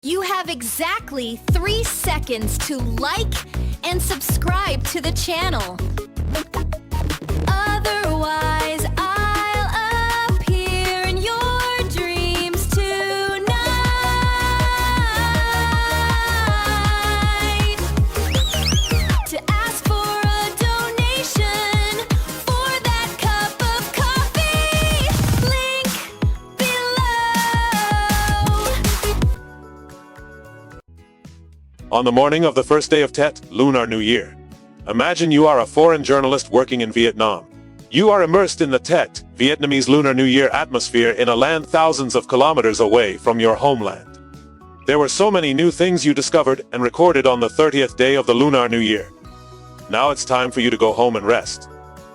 You have exactly 3 seconds to like and subscribe to the channel. Otherwise, I'll appear in your dreams tonight. To ask for a donation for that cup of coffee, link below. On the morning of the first day of Tet, Lunar New Year. Imagine you are a foreign journalist working in Vietnam. You are immersed in the Tet, Vietnamese Lunar New Year atmosphere in a land thousands of kilometers away from your homeland. There were so many new things you discovered and recorded on the 30th day of the Lunar New Year. Now it's time for you to go home and rest,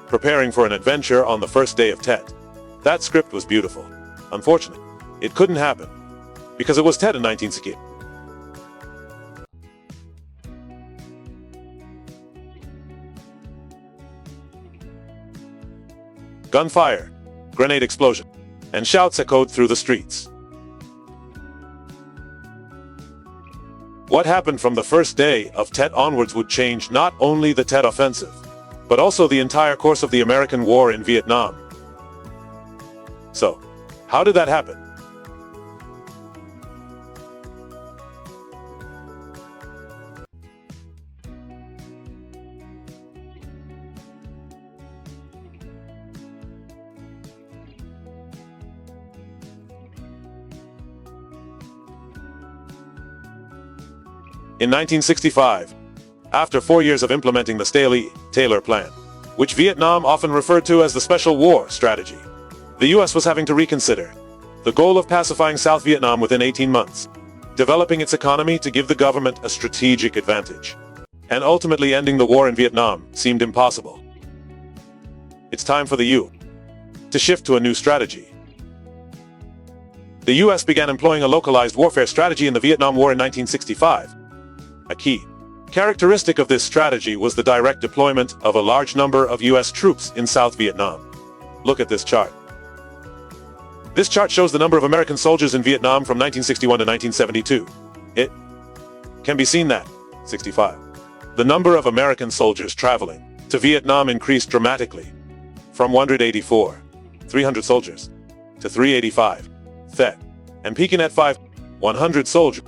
preparing for an adventure on the first day of Tet. That script was beautiful. Unfortunately, it couldn't happen, because it was Tet in 1960. Gunfire, grenade explosion, and shouts echoed through the streets. What happened from the first day of Tet onwards would change not only the Tet Offensive, but also the entire course of the American war in Vietnam. So, how did that happen? In 1965, after 4 years of implementing the Staley-Taylor Plan, which Vietnam often referred to as the Special War Strategy, the US was having to reconsider the goal of pacifying South Vietnam within 18 months, developing its economy to give the government a strategic advantage, and ultimately ending the war in Vietnam seemed impossible. It's time for the U.S. to shift to a new strategy. The US began employing a localized warfare strategy in the Vietnam War in 1965. A key characteristic of this strategy was the direct deployment of a large number of US troops in South Vietnam. Look at this chart. This chart shows the number of American soldiers in Vietnam from 1961 to 1972. It can be seen that, 65, the number of American soldiers traveling to Vietnam increased dramatically, from 184, 300 soldiers, to 385, Thet, and peaking at 100 soldiers.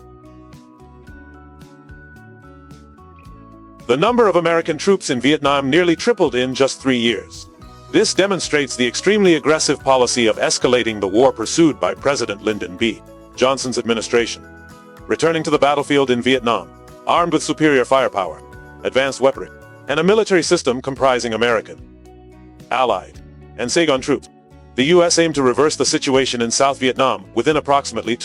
The number of American troops in Vietnam nearly tripled in just 3 years. This demonstrates the extremely aggressive policy of escalating the war pursued by President Lyndon B. Johnson's administration, returning to the battlefield in Vietnam, armed with superior firepower, advanced weaponry, and a military system comprising American, Allied, and Saigon troops. The US aimed to reverse the situation in South Vietnam within approximately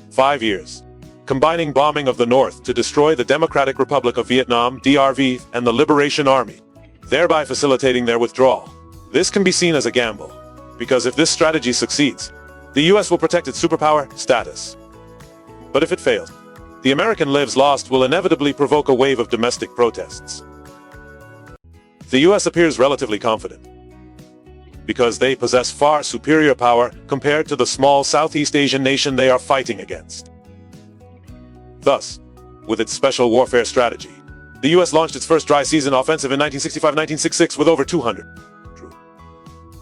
5 years. Combining bombing of the North to destroy the Democratic Republic of Vietnam (DRV) and the Liberation Army, thereby facilitating their withdrawal. This can be seen as a gamble, because if this strategy succeeds, the US will protect its superpower status. But if it fails, the American lives lost will inevitably provoke a wave of domestic protests. The US appears relatively confident, because they possess far superior power compared to the small Southeast Asian nation they are fighting against. Thus, with its special warfare strategy, the US launched its first dry season offensive in 1965-1966 with over 200 troops.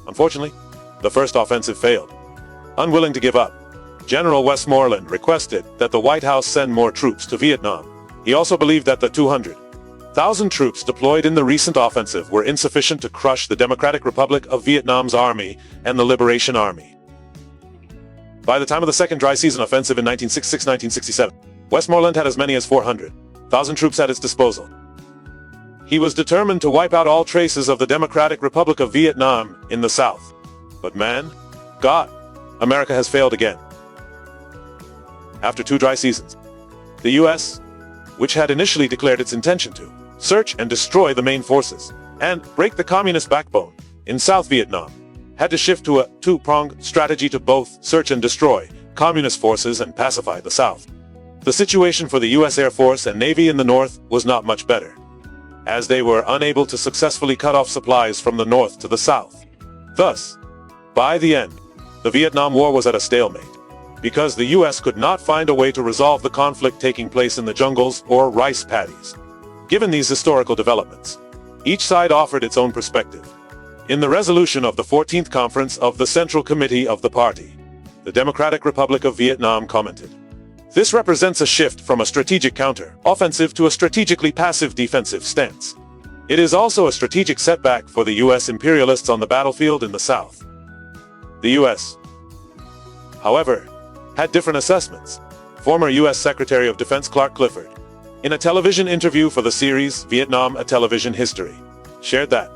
Unfortunately, the first offensive failed. Unwilling to give up, General Westmoreland requested that the White House send more troops to Vietnam. He also believed that the 200,000 troops deployed in the recent offensive were insufficient to crush the Democratic Republic of Vietnam's army and the Liberation Army. By the time of the second dry season offensive in 1966-1967, Westmoreland had as many as 400,000 troops at its disposal. He was determined to wipe out all traces of the Democratic Republic of Vietnam in the South. But God, America has failed again. After 2 dry seasons, the US, which had initially declared its intention to search and destroy the main forces and break the communist backbone in South Vietnam, had to shift to a 2-pronged strategy to both search and destroy communist forces and pacify the South. The situation for the US Air Force and Navy in the North was not much better, as they were unable to successfully cut off supplies from the North to the South. Thus, by the end, the Vietnam War was at a stalemate. because the US could not find a way to resolve the conflict taking place in the jungles or rice paddies. Given these historical developments, each side offered its own perspective. In the resolution of the 14th Conference of the Central Committee of the Party, the Democratic Republic of Vietnam commented, "This represents a shift from a strategic counter-offensive to a strategically passive defensive stance. It is also a strategic setback for the US imperialists on the battlefield in the South." The US, however, had different assessments. Former US Secretary of Defense Clark Clifford, in a television interview for the series Vietnam: A Television History, shared that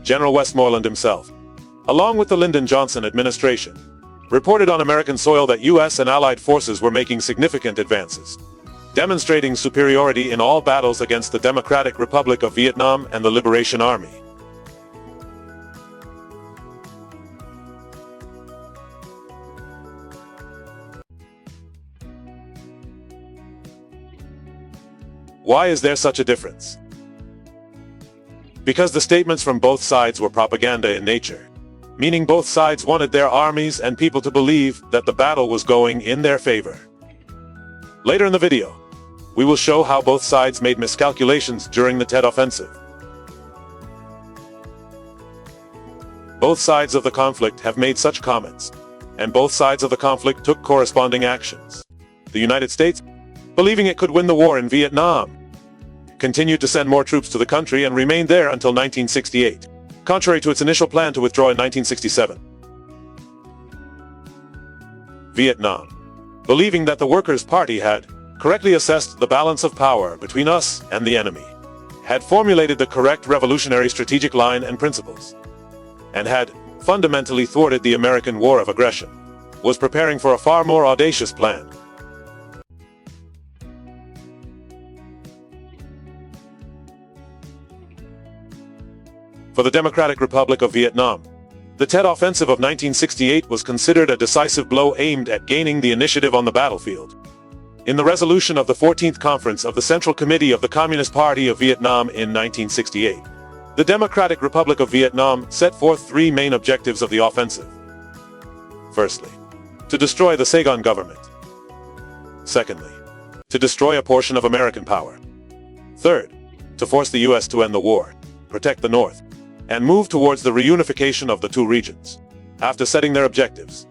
General Westmoreland himself, along with the Lyndon Johnson administration, reported on American soil that US and Allied forces were making significant advances, demonstrating superiority in all battles against the Democratic Republic of Vietnam and the Liberation Army. Why is there such a difference? Because the statements from both sides were propaganda in nature, meaning both sides wanted their armies and people to believe that the battle was going in their favor. Later in the video, we will show how both sides made miscalculations during the Tet Offensive. Both sides of the conflict have made such comments, and both sides of the conflict took corresponding actions. The United States, believing it could win the war in Vietnam, continued to send more troops to the country and remained there until 1968, contrary to its initial plan to withdraw in 1967. Vietnam, believing that the Workers' Party had correctly assessed the balance of power between us and the enemy, had formulated the correct revolutionary strategic line and principles, and had fundamentally thwarted the American war of aggression, was preparing for a far more audacious plan. For the Democratic Republic of Vietnam, the Tet Offensive of 1968 was considered a decisive blow aimed at gaining the initiative on the battlefield. In the resolution of the 14th Conference of the Central Committee of the Communist Party of Vietnam in 1968, the Democratic Republic of Vietnam set forth three main objectives of the offensive. Firstly, to destroy the Saigon government. Secondly, to destroy a portion of American power. Third, to force the US to end the war, protect the North, and move towards the reunification of the two regions. After setting their objectives,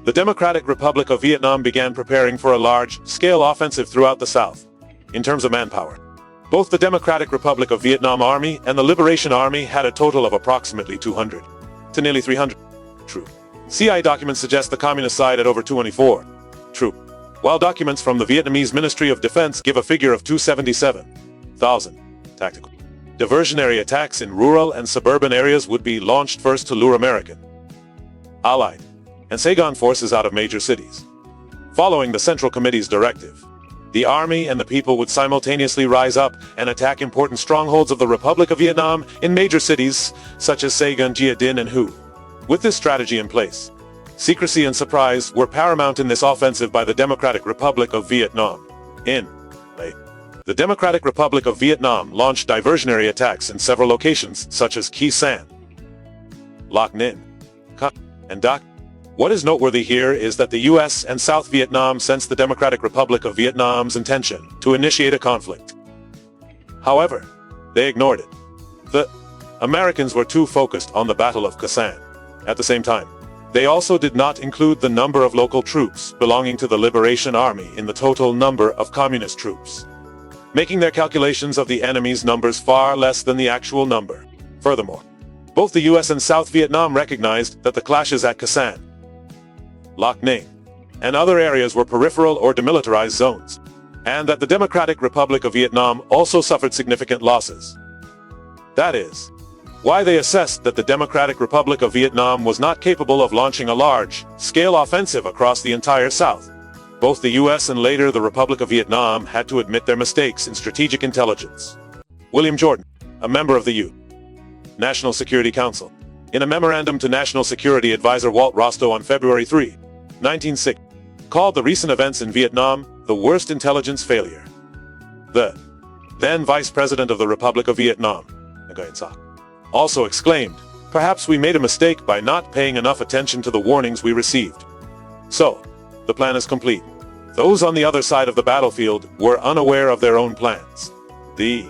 the Democratic Republic of Vietnam began preparing for a large-scale offensive throughout the South. In terms of manpower, both the Democratic Republic of Vietnam Army and the Liberation Army had a total of approximately 200 to nearly 300 troops. CI documents suggest the Communist side had over 224 troops, while documents from the Vietnamese Ministry of Defense give a figure of 277,000 tactical. Diversionary attacks in rural and suburban areas would be launched first to lure American, Allied, and Saigon forces out of major cities. Following the Central Committee's directive, the army and the people would simultaneously rise up and attack important strongholds of the Republic of Vietnam in major cities such as Saigon, Gia Dinh, and Hue. With this strategy in place, secrecy and surprise were paramount in this offensive by the Democratic Republic of Vietnam. In May, the Democratic Republic of Vietnam launched diversionary attacks in several locations such as Khe Sanh, Loc Ninh, Cam, and Dak. What is noteworthy here is that the US and South Vietnam sensed the Democratic Republic of Vietnam's intention to initiate a conflict. However, they ignored it. The Americans were too focused on the Battle of Khe Sanh. At the same time, they also did not include the number of local troops belonging to the Liberation Army in the total number of communist troops, making their calculations of the enemy's numbers far less than the actual number. Furthermore, both the US and South Vietnam recognized that the clashes at Khe Sanh, Loc Ninh, and other areas were peripheral or demilitarized zones, and that the Democratic Republic of Vietnam also suffered significant losses. That is why they assessed that the Democratic Republic of Vietnam was not capable of launching a large-scale offensive across the entire South. Both the US and later the Republic of Vietnam had to admit their mistakes in strategic intelligence. William Jordan, a member of the U.S. National Security Council, in a memorandum to National Security Advisor Walt Rostow on February 3, 1960, called the recent events in Vietnam the worst intelligence failure. The then Vice President of the Republic of Vietnam, Nguyen Soc, also exclaimed, "Perhaps we made a mistake by not paying enough attention to the warnings we received." So, the plan is complete. Those on the other side of the battlefield were unaware of their own plans. The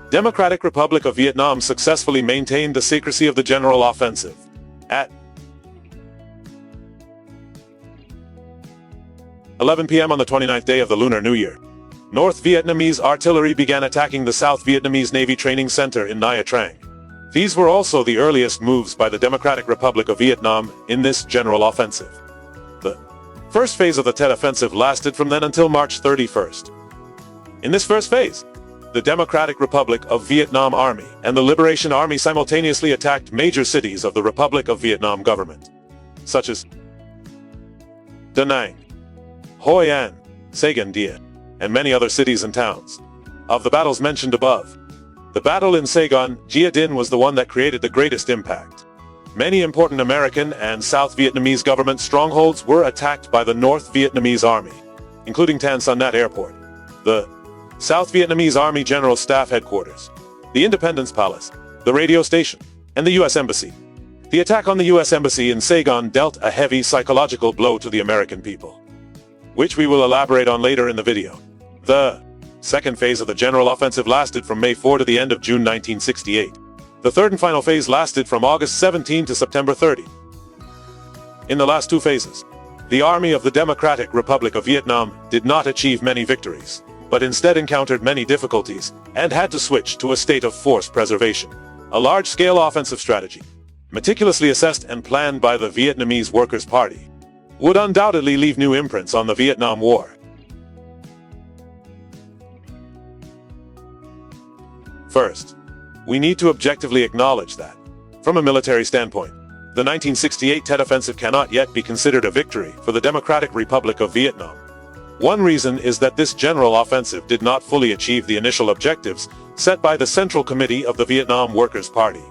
Democratic Republic of Vietnam successfully maintained the secrecy of the general offensive. At 11 p.m. on the 29th day of the Lunar New Year, North Vietnamese artillery began attacking the South Vietnamese Navy Training Center in Nha Trang. These were also the earliest moves by the Democratic Republic of Vietnam in this general offensive. The first phase of the Tet Offensive lasted from then until March 31st. In this first phase, the Democratic Republic of Vietnam Army and the Liberation Army simultaneously attacked major cities of the Republic of Vietnam government, such as Da Nang, Hoi An, Saigon Dia, and many other cities and towns. Of the battles mentioned above, the battle in Saigon, Gia Dinh was the one that created the greatest impact. Many important American and South Vietnamese government strongholds were attacked by the North Vietnamese Army, including Tan Son Nhat Airport, the South Vietnamese Army General Staff Headquarters, the Independence Palace, the radio station, and the U.S. Embassy. The attack on the U.S. Embassy in Saigon dealt a heavy psychological blow to the American people, which we will elaborate on later in the video. The second phase of the general offensive lasted from May 4 to the end of June 1968. The third and final phase lasted from August 17 to September 30. In the last two phases, the Army of the Democratic Republic of Vietnam did not achieve many victories, but instead encountered many difficulties and had to switch to a state of force preservation. A large-scale offensive strategy, meticulously assessed and planned by the Vietnamese Workers' Party, would undoubtedly leave new imprints on the Vietnam War. First, we need to objectively acknowledge that, from a military standpoint, the 1968 Tet Offensive cannot yet be considered a victory for the Democratic Republic of Vietnam. One reason is that this general offensive did not fully achieve the initial objectives set by the Central Committee of the Vietnam Workers' Party.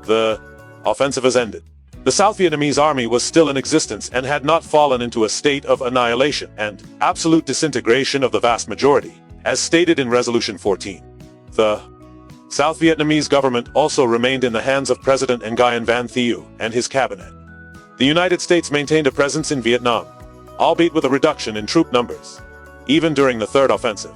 The offensive has ended. The South Vietnamese Army was still in existence and had not fallen into a state of annihilation and absolute disintegration of the vast majority, as stated in Resolution 14. The South Vietnamese government also remained in the hands of President Nguyen Van Thieu and his cabinet. The United States maintained a presence in Vietnam, albeit with a reduction in troop numbers. Even during the third offensive,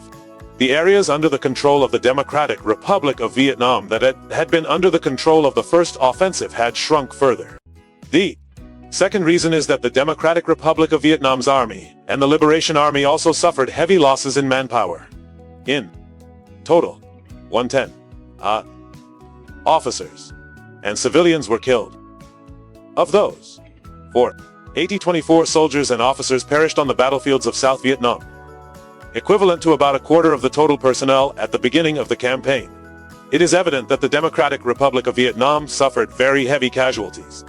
the areas under the control of the Democratic Republic of Vietnam that had been under the control of the first offensive had shrunk further. The second reason is that the Democratic Republic of Vietnam's army and the Liberation Army also suffered heavy losses in manpower. In total, 110 officers and civilians were killed. Of those, 24 soldiers and officers perished on the battlefields of South Vietnam, equivalent to about a quarter of the total personnel at the beginning of the campaign. It is evident that the Democratic Republic of Vietnam suffered very heavy casualties.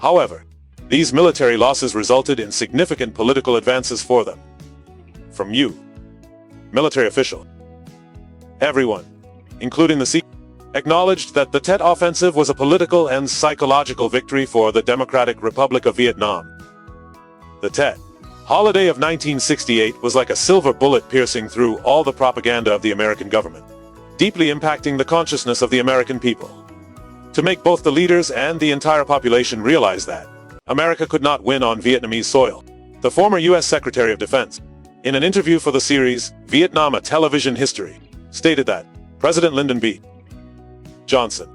However, these military losses resulted in significant political advances for them. From military official, everyone, including the C, acknowledged that the Tet Offensive was a political and psychological victory for the Democratic Republic of Vietnam. The Tet holiday of 1968 was like a silver bullet piercing through all the propaganda of the American government, deeply impacting the consciousness of the American people, to make both the leaders and the entire population realize that America could not win on Vietnamese soil. The former U.S. Secretary of Defense, in an interview for the series Vietnam: A Television History, stated that President Lyndon B. Johnson,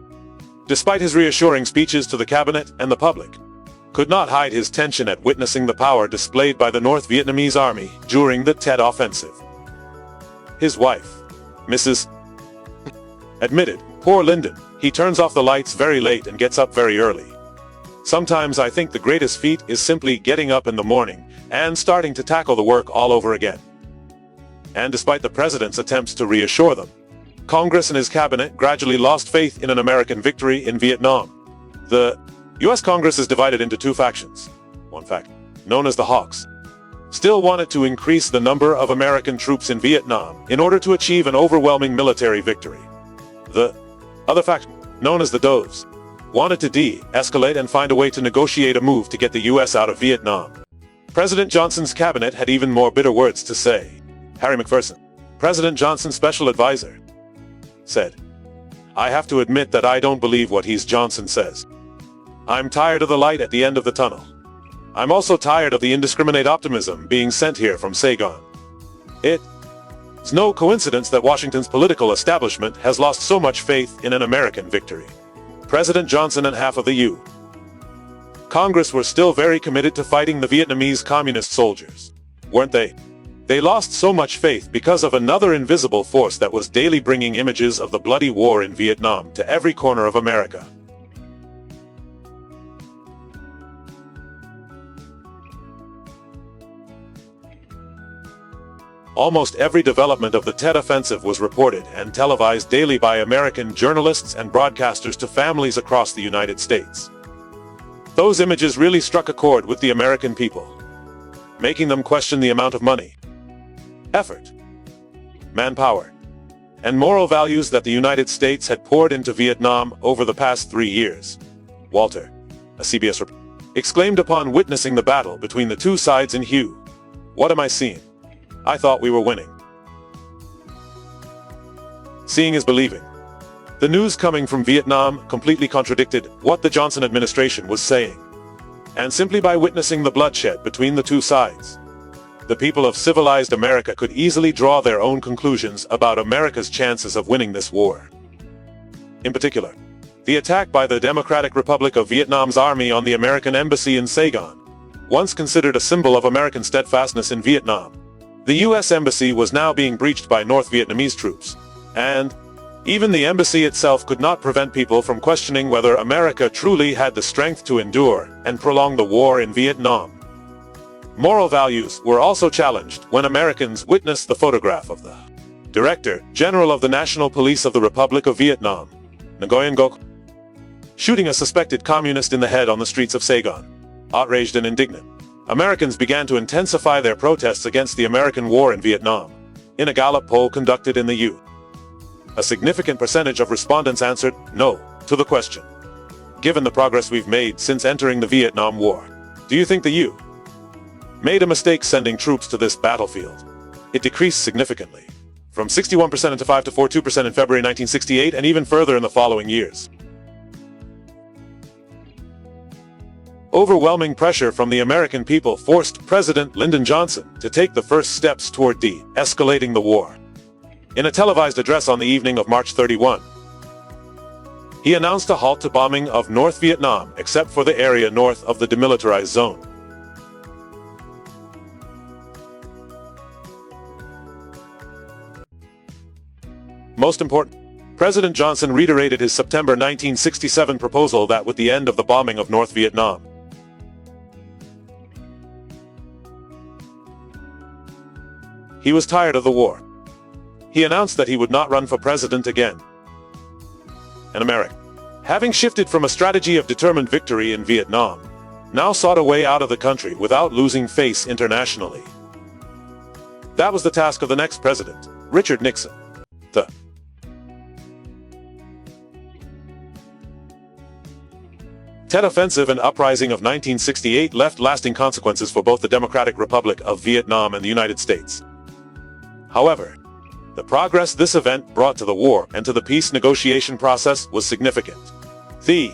despite his reassuring speeches to the cabinet and the public, could not hide his tension at witnessing the power displayed by the North Vietnamese Army during the Tet Offensive. His wife, Mrs. admitted, "Poor Lyndon, he turns off the lights very late and gets up very early. Sometimes I think the greatest feat is simply getting up in the morning and starting to tackle the work all over again." and despite the president's attempts to reassure them, Congress and his cabinet gradually lost faith in an American victory in Vietnam. The U.S. Congress is divided into two factions. One faction, known as the Hawks, still wanted to increase the number of American troops in Vietnam in order to achieve an overwhelming military victory. The other faction, known as the Doves, wanted to de-escalate and find a way to negotiate a move to get the U.S. out of Vietnam. President Johnson's cabinet had even more bitter words to say. Harry McPherson, President Johnson's special advisor, said, "I have to admit that I don't believe what Johnson says. I'm tired of the light at the end of the tunnel. I'm also tired of the indiscriminate optimism being sent here from Saigon. It's no coincidence that Washington's political establishment has lost so much faith in an American victory." President Johnson and half of the U.S. Congress were still very committed to fighting the Vietnamese communist soldiers, weren't they? They lost so much faith because of another invisible force that was daily bringing images of the bloody war in Vietnam to every corner of America. Almost every development of the Tet Offensive was reported and televised daily by American journalists and broadcasters to families across the United States. Those images really struck a chord with the American people, making them question the amount of money, effort, manpower, and moral values that the United States had poured into Vietnam over the past 3 years. Walter, a CBS reporter, exclaimed upon witnessing the battle between the two sides in Hue, "What am I seeing? I thought we were winning." Seeing is believing. The news coming from Vietnam completely contradicted what the Johnson administration was saying. And simply by witnessing the bloodshed between the two sides, the people of civilized America could easily draw their own conclusions about America's chances of winning this war. In particular, the attack by the Democratic Republic of Vietnam's army on the American embassy in Saigon, once considered a symbol of American steadfastness in Vietnam. The U.S. Embassy was now being breached by North Vietnamese troops, and even the embassy itself could not prevent people from questioning whether America truly had the strength to endure and prolong the war in Vietnam. Moral values were also challenged when Americans witnessed the photograph of the Director General of the National Police of the Republic of Vietnam, Nguyen Ngoc, shooting a suspected communist in the head on the streets of Saigon. Outraged and indignant, Americans began to intensify their protests against the American war in Vietnam. In a Gallup poll conducted in the U.S., a significant percentage of respondents answered no to the question, "Given the progress we've made since entering the Vietnam War, do you think the U.S. made a mistake sending troops to this battlefield?" It decreased significantly, from 61% in 5 to 42% in February 1968 and even further in the following years. Overwhelming pressure from the American people forced President Lyndon Johnson to take the first steps toward de-escalating the war. In a televised address on the evening of March 31, he announced a halt to bombing of North Vietnam except for the area north of the demilitarized zone. Most important, President Johnson reiterated his September 1967 proposal that with the end of the bombing of North Vietnam, he was tired of the war. He announced that he would not run for president again. And America, having shifted from a strategy of determined victory in Vietnam, now sought a way out of the country without losing face internationally. That was the task of the next president, Richard Nixon. The Tet Offensive and Uprising of 1968 left lasting consequences for both the Democratic Republic of Vietnam and the United States. However, the progress this event brought to the war and to the peace negotiation process was significant. The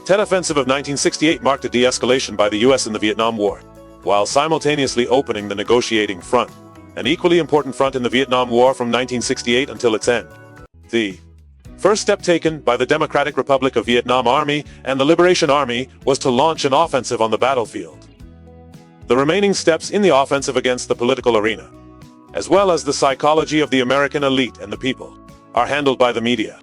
Tet Offensive of 1968 marked a de-escalation by the U.S. in the Vietnam War, while simultaneously opening the negotiating front, an equally important front in the Vietnam War from 1968 until its end. The first step taken by the Democratic Republic of Vietnam Army and the Liberation Army was to launch an offensive on the battlefield. The remaining steps in the offensive against the political arena, as well as the psychology of the American elite and the people, are handled by the media.